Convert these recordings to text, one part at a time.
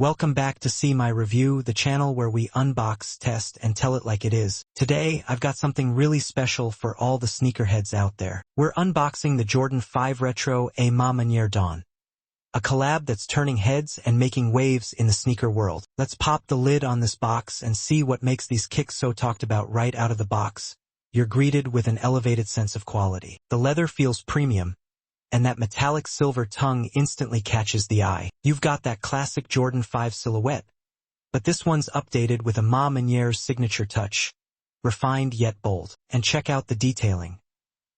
Welcome back to See My Review, the channel where we unbox, test, and tell it like it is. Today, I've got something really special for all the sneakerheads out there. We're unboxing the Jordan 5 Retro A Ma Maniére Dawn, a collab that's turning heads and making waves in the sneaker world. Let's pop the lid on this box and see what makes these kicks so talked about right out of the box. You're greeted with an elevated sense of quality. The leather feels premium, and that metallic silver tongue instantly catches the eye. You've got that classic Jordan 5 silhouette, but this one's updated with a Ma Maniére's signature touch, refined yet bold. And check out the detailing.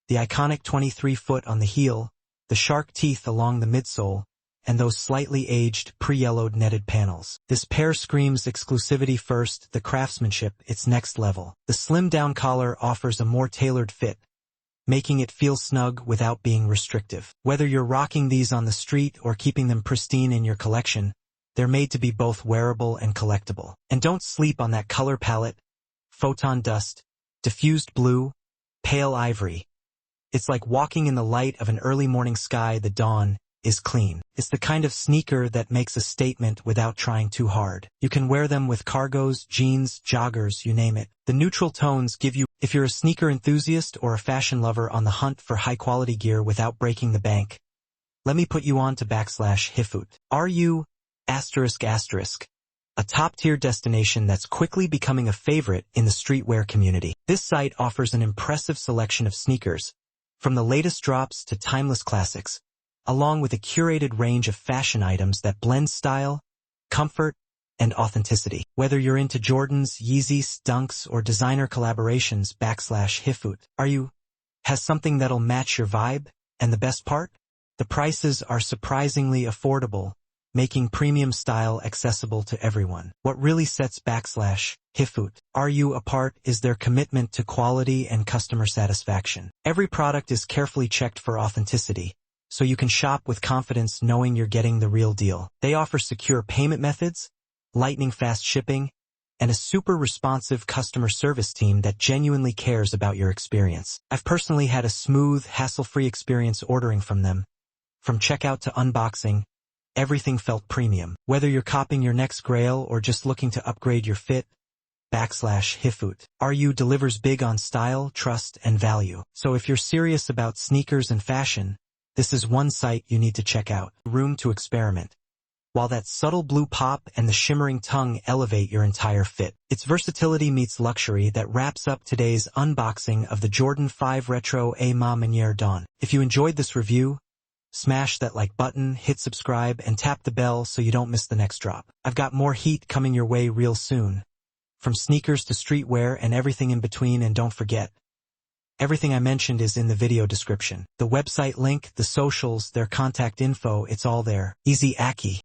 The iconic 23-foot on the heel, the shark teeth along the midsole, and those slightly aged, pre-yellowed netted panels. This pair screams exclusivity first, the craftsmanship, it's next level. The slimmed-down collar offers a more tailored fit, making it feel snug without being restrictive. Whether you're rocking these on the street or keeping them pristine in your collection, they're made to be both wearable and collectible. And don't sleep on that color palette: photon dust, diffused blue, pale ivory. It's like walking in the light of an early morning sky. The dawn is clean. It's the kind of sneaker that makes a statement without trying too hard. You can wear them with cargos, jeans, joggers, you name it. The neutral tones give you, if you're a sneaker enthusiast or a fashion lover on the hunt for high-quality gear without breaking the bank, let me put you on to /Hifut. Are you a top-tier destination that's quickly becoming a favorite in the streetwear community? This site offers an impressive selection of sneakers, from the latest drops to timeless classics, along with a curated range of fashion items that blend style, comfort, and authenticity. Whether you're into Jordans, Yeezys, Dunks, or designer collaborations /Hifut, has something that'll match your vibe. And the best part? The prices are surprisingly affordable, making premium style accessible to everyone. What really sets /Hifut apart is their commitment to quality and customer satisfaction. Every product is carefully checked for authenticity, so you can shop with confidence knowing you're getting the real deal. They offer secure payment methods, lightning-fast shipping, and a super responsive customer service team that genuinely cares about your experience. I've personally had a smooth, hassle-free experience ordering from them. From checkout to unboxing, everything felt premium. Whether you're copying your next grail or just looking to upgrade your fit, /Hifut delivers big on style, trust, and value. So if you're serious about sneakers and fashion, this is one site you need to check out. Room to experiment. While that subtle blue pop and the shimmering tongue elevate your entire fit, it's versatility meets luxury that wraps up today's unboxing of the Jordan 5 Retro A Ma Maniére Dawn. If you enjoyed this review, smash that like button, hit subscribe, and tap the bell so you don't miss the next drop. I've got more heat coming your way real soon, from sneakers to streetwear and everything in between. And don't forget, everything I mentioned is in the video description. The website link, the socials, their contact info, it's all there. Easy Aki.